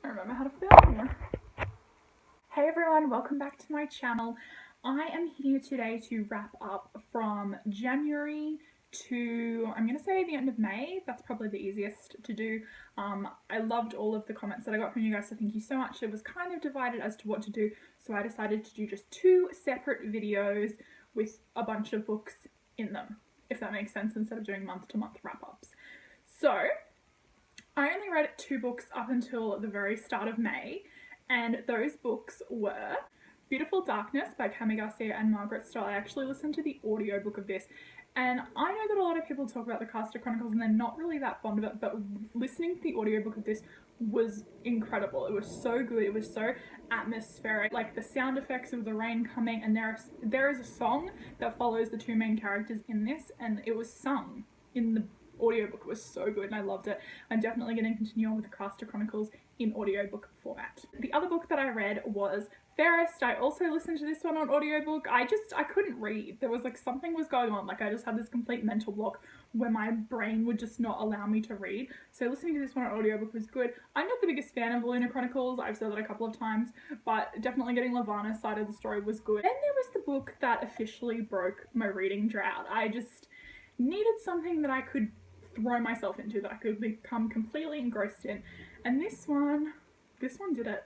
I remember how to film. Hey everyone, welcome back to my channel. I am here today to wrap up from January to, I'm going to say the end of May. That's probably the easiest to do. I loved all of the comments that I got from you guys, so thank you so much. It was kind of divided as to what to do, so I decided to do just 2 separate videos with a bunch of books in them, if that makes sense, instead of doing month-to-month wrap-ups. So, I only read 2 books up until the very start of May, and those books were Beautiful Darkness by Cami Garcia and Margaret Stoll. I actually listened to the audiobook of this, and I know that a lot of people talk about the Caster Chronicles and they're not really that fond of it, but listening to the audiobook of this was incredible. It was so good, it was so atmospheric, like the sound effects of the rain coming, and there is a song that follows the 2 main characters in this, and it was sung in the audiobook. Was so good and I loved it. I'm definitely going to continue on with the Caster Chronicles in audiobook format. The other book that I read was Fairest. I also listened to this one on audiobook. I couldn't read. There was like something was going on. Like I just had this complete mental block where my brain would just not allow me to read. So listening to this one on audiobook was good. I'm not the biggest fan of Lunar Chronicles. I've said that a couple of times, but definitely getting Lavana's side of the story was good. Then there was the book that officially broke my reading drought. I just needed something that I could throw myself into, that I could become completely engrossed in, and this one did it.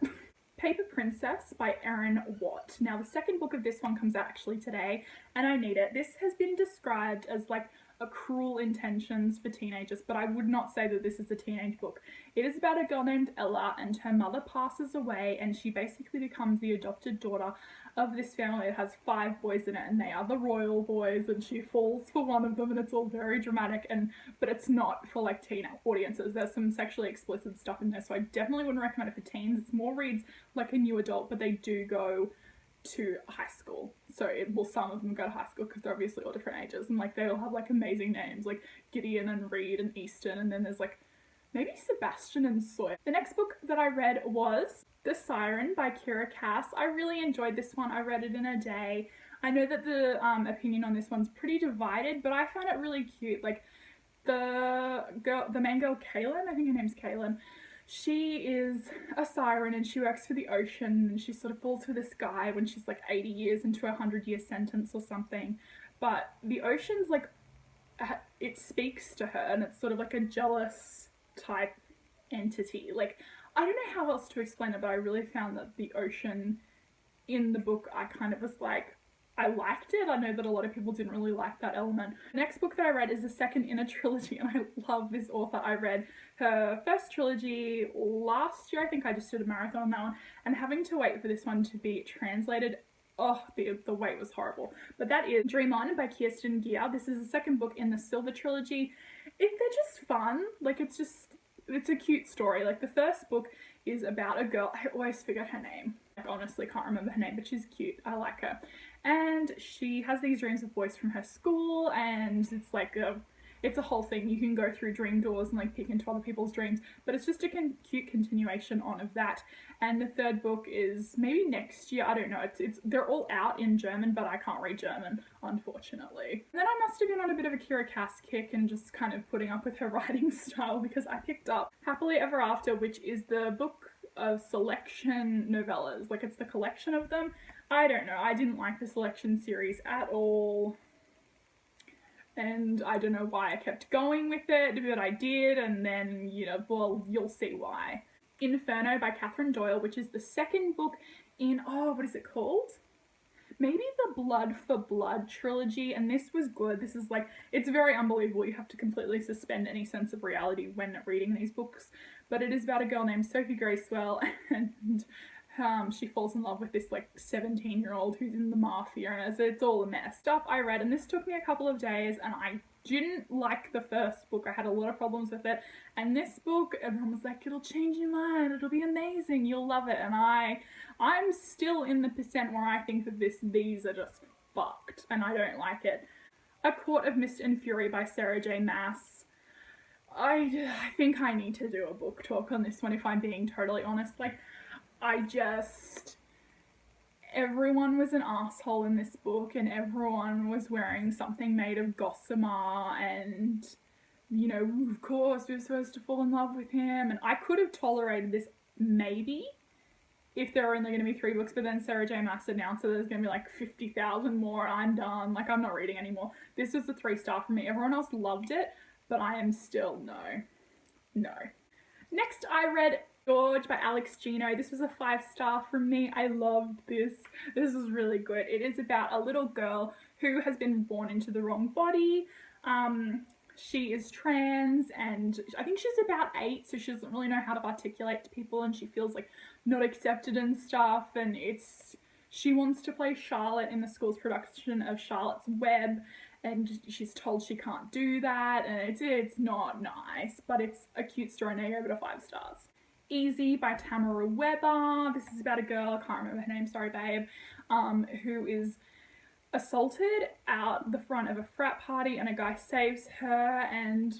Paper Princess by Erin Watt. Now the second book of this one comes out actually today, and I need it. This has been described as like a cruel intentions for teenagers, but I would not say that this is a teenage book. It is about a girl named Ella, and her mother passes away, and she basically becomes the adopted daughter of this family. It has 5 boys in it, and they are the royal boys, and she falls for one of them, and it's all very dramatic, but it's not for like teen audiences. There's some sexually explicit stuff in there, so I definitely wouldn't recommend it for teens. It's more reads like a new adult, but they do go to high school, so some of them go to high school because they're obviously all different ages, and like they all have like amazing names like Gideon and Reed and Easton, and then there's like maybe Sebastian and Sawyer. The next book that I read was The Siren by Kira Cass. I really enjoyed this one. I read it in a day. I know that the opinion on this one's pretty divided, but I found it really cute. Like the main girl, Kaylin, I think her name's Kaylin, she is a siren and she works for the ocean, and she sort of falls for this guy when she's like 80 years into a 100-year sentence or something. But the ocean's like, it speaks to her, and it's sort of like a jealous type entity. Like, I don't know how else to explain it, but I really found that the ocean in the book, I kind of was like, I liked it. I know that a lot of people didn't really like that element. The next book that I read is the second in a trilogy, and I love this author. I read her first trilogy last year. I think I just did a marathon on that one, and having to wait for this one to be translated, oh, the wait was horrible. But that is Dreamliner by Kirsten Gier. This is the second book in the Silver trilogy. They're just fun. Like, it's a cute story. Like, the first book is about a girl, I always forget her name. I honestly can't remember her name, but she's cute. I like her. And she has these dreams of boys from her school, and it's like it's a whole thing. You can go through dream doors and like peek into other people's dreams, but it's just a cute continuation on of that. And the third book is maybe next year. I don't know. They're all out in German, but I can't read German, unfortunately. And then I must have been on a bit of a Kira Cass kick and just kind of putting up with her writing style, because I picked up Happily Ever After, which is the book of selection novellas. Like, it's the collection of them. I don't know. I didn't like the selection series at all, and I don't know why I kept going with it, but I did, and then, you know, well, you'll see why. Inferno by Catherine Doyle, which is the second book in, what is it called? Maybe the Blood for Blood trilogy, and this was good. This is like, it's very unbelievable. You have to completely suspend any sense of reality when reading these books, but it is about a girl named Sophie Gracewell, and she falls in love with this like 17-year-old who's in the mafia, and it's all a mess. Stuff I read, and this took me a couple of days, and I didn't like the first book. I had a lot of problems with it, and this book, everyone was like, it'll change your mind, it'll be amazing, you'll love it, and I'm still in the percent where I think that these are just fucked, and I don't like it. A Court of Mist and Fury by Sarah J. Maas. I think I need to do a book talk on this one, if I'm being totally honest. Like, everyone was an asshole in this book, and everyone was wearing something made of gossamer, and, you know, of course we were supposed to fall in love with him, and I could have tolerated this maybe, if there are only going to be 3 books, but then Sarah J Maas announced that there's going to be like 50,000 more. I'm done. Like, I'm not reading anymore. This was a 3-star for me. Everyone else loved it, but I am still no. Next, I read Gorge by Alex Gino. This was a 5-star from me. I loved this. This was really good. It is about a little girl who has been born into the wrong body. She is trans, and I think she's about 8, so she doesn't really know how to articulate to people, and she feels like not accepted and stuff, and she wants to play Charlotte in the school's production of Charlotte's Web, and she's told she can't do that, and it's not nice, but it's a cute story, and I gave it a 5 stars. Easy by Tamara Weber. This is about a girl, I can't remember her name, sorry babe, who is assaulted out the front of a frat party, and a guy saves her, and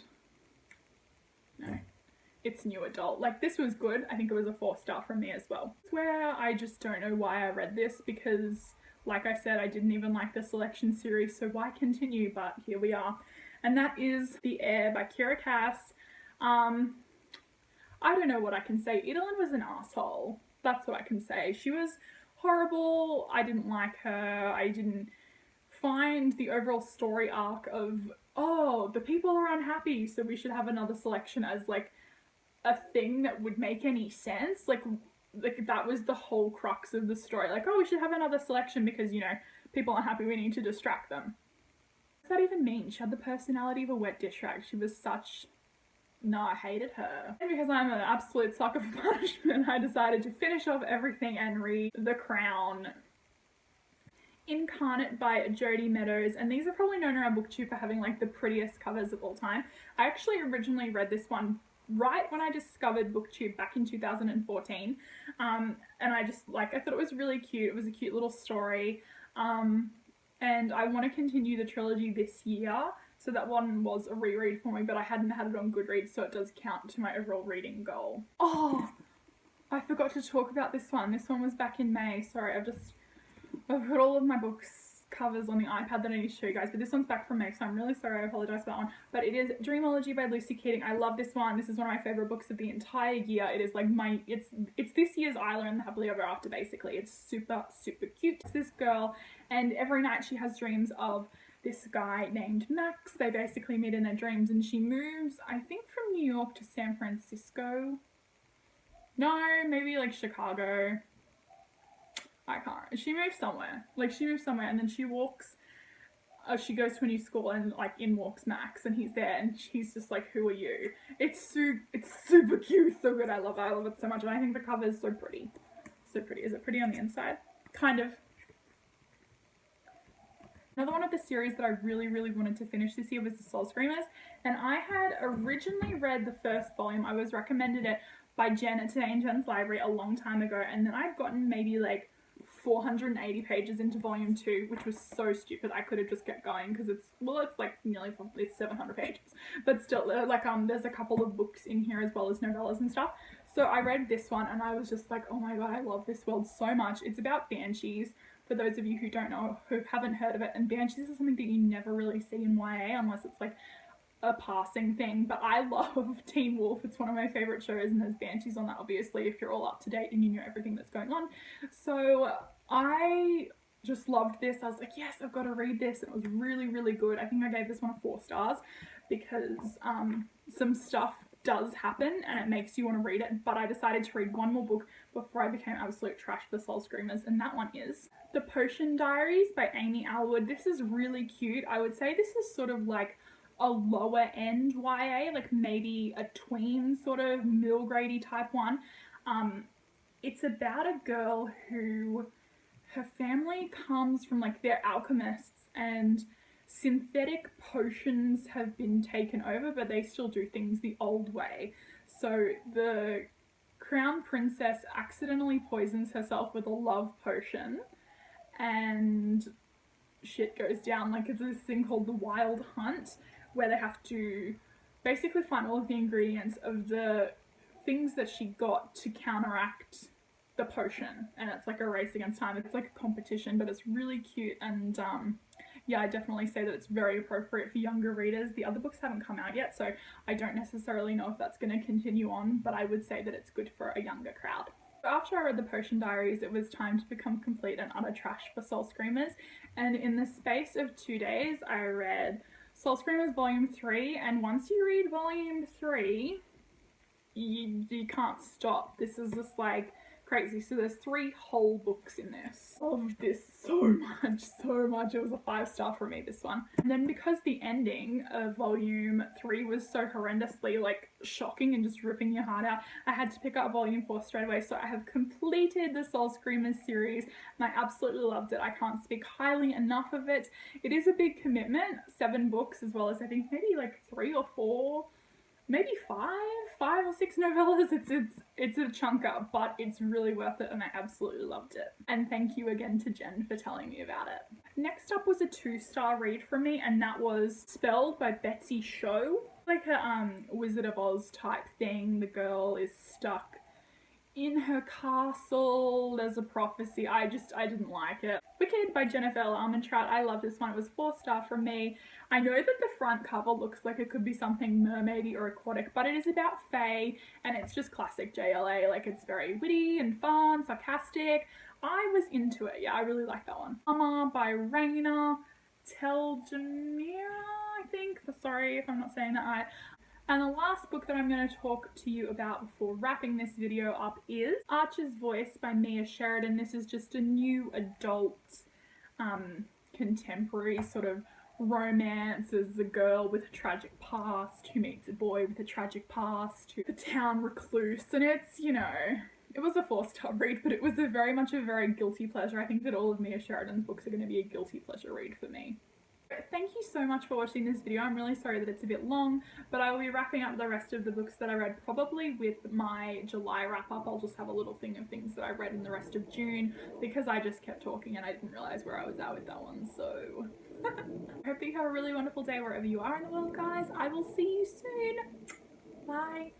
no, it's new adult. Like, this was good. I think it was a 4-star from me as well. It's where I just don't know why I read this, because like I said, I didn't even like the selection series, so why continue? But here we are. And that is The Air by Kira Cass. I don't know what I can say. Idolin was an asshole. That's what I can say. She was horrible. I didn't like her. I didn't find the overall story arc of, oh, the people are unhappy, so we should have another selection as like a thing that would make any sense. Like that was the whole crux of the story. Like, oh, we should have another selection because, you know, people aren't happy, we need to distract them. What does that even mean? She had the personality of a wet dish rag. She was such... No, I hated her. And because I'm an absolute sucker for punishment, I decided to finish off everything and read The Crown. Incarnate by Jodie Meadows, and these are probably known around BookTube for having like the prettiest covers of all time. I actually originally read this one right when I discovered BookTube back in 2014, and I thought it was really cute. It was a cute little story, and I want to continue the trilogy this year, so that one was a reread for me, but I hadn't had it on Goodreads, so it does count to my overall reading goal. Oh, I forgot to talk about this one. This one was back in May. Sorry, I've got all of my books covers on the iPad that I need to show you guys, but this one's back from May, so I'm really sorry. I apologize for that one. But it is Dreamology by Lucy Keating. I love this one. This is one of my favorite books of the entire year. It is like it's this year's Isla and the Happily Ever After, basically. It's super, super cute. It's this girl, and every night she has dreams of this guy named Max. They basically meet in their dreams, and she moves, I think, from New York to San Francisco. No, maybe like Chicago. I can't. She moves somewhere. And then she walks, she goes to a new school, and like in walks Max, and he's there, and he's just like, who are you? It's super cute, so good. I love it so much, and I think the cover is so pretty. So pretty. Is it pretty on the inside? Kind of. Another one of the series that I really, really wanted to finish this year was The Soul Screamers, and I had originally read the first volume. I was recommended it by Jen at Today in Jen's Library a long time ago, and then I'd gotten maybe like 480 pages into volume 2, which was so stupid. I could have just kept going because it's like nearly 700 pages, but still, like there's a couple of books in here as well as novellas and stuff. So I read this one, and I was just like, oh my god, I love this world so much. It's about banshees, for those of you who don't know, who haven't heard of it, and banshees is something that you never really see in YA unless it's like a passing thing. But I love Teen Wolf. It's one of my favorite shows, and there's banshees on that, obviously, if you're all up to date and you know everything that's going on. So I just loved this. I was like, yes, I've got to read this. It was really, really good. I think I gave this one a 4 stars because some stuff does happen and it makes you want to read it, but I decided to read one more book before I became absolute trash for Soul Screamers, and that one is The Potion Diaries by Amy Alwood. This is really cute. I would say this is sort of like a lower end YA, like maybe a tween sort of middle grade-y type one. It's about a girl who, her family comes from like, they're alchemists, and synthetic potions have been taken over, but they still do things the old way. So the crown princess accidentally poisons herself with a love potion, and shit goes down. Like, it's this thing called the Wild Hunt, where they have to basically find all of the ingredients of the things that she got to counteract the potion, and it's like a race against time. It's like a competition, but it's really cute, and yeah, I definitely say that it's very appropriate for younger readers. The other books haven't come out yet, so I don't necessarily know if that's going to continue on, but I would say that it's good for a younger crowd. After I read the Potion Diaries, it was time to become complete and utter trash for Soul Screamers, and in the space of 2 days I read Soul Screamers Volume 3, and once you read Volume 3, you can't stop. This is just like crazy. So there's 3 whole books in this. Loved this so much, so much. It was a 5-star for me, this one. And then because the ending of volume 3 was so horrendously like shocking and just ripping your heart out, I had to pick up volume 4 straight away. So I have completed the Soul Screamers series and I absolutely loved it. I can't speak highly enough of it. It is a big commitment, 7 books as well as I think maybe like 3 or 4, maybe 5 or 6 novellas. It's a chunker, but it's really worth it and I absolutely loved it. And thank you again to Jen for telling me about it. Next up was a 2-star read from me, and that was Spelled by Betsy Show. Like a Wizard of Oz type thing. The girl is stuck in her castle, there's a prophecy. I didn't like it. Wicked by Jennifer L. Armentrout. I love this one. It was 4-star from me. I know that the front cover looks like it could be something mermaidy or aquatic, but it is about fae and it's just classic JLA. Like, it's very witty and fun, sarcastic. I was into it. Yeah, I really like that one. Mama by Raina Teljamira, I think. Sorry if I'm not saying that right. And the last book that I'm going to talk to you about before wrapping this video up is Archer's Voice by Mia Sheridan. This is just a new adult contemporary sort of romance as a girl with a tragic past who meets a boy with a tragic past, who's a town recluse, and it's, you know, it was a 4-star read, but it was very much a very guilty pleasure. I think that all of Mia Sheridan's books are going to be a guilty pleasure read for me. Thank you so much for watching this video. I'm really sorry that it's a bit long, but I will be wrapping up the rest of the books that I read probably with my July wrap up. I'll just have a little thing of things that I read in the rest of June because I just kept talking and I didn't realise where I was at with that one, so I hope that you have a really wonderful day wherever you are in the world, guys. I will see you soon. Bye.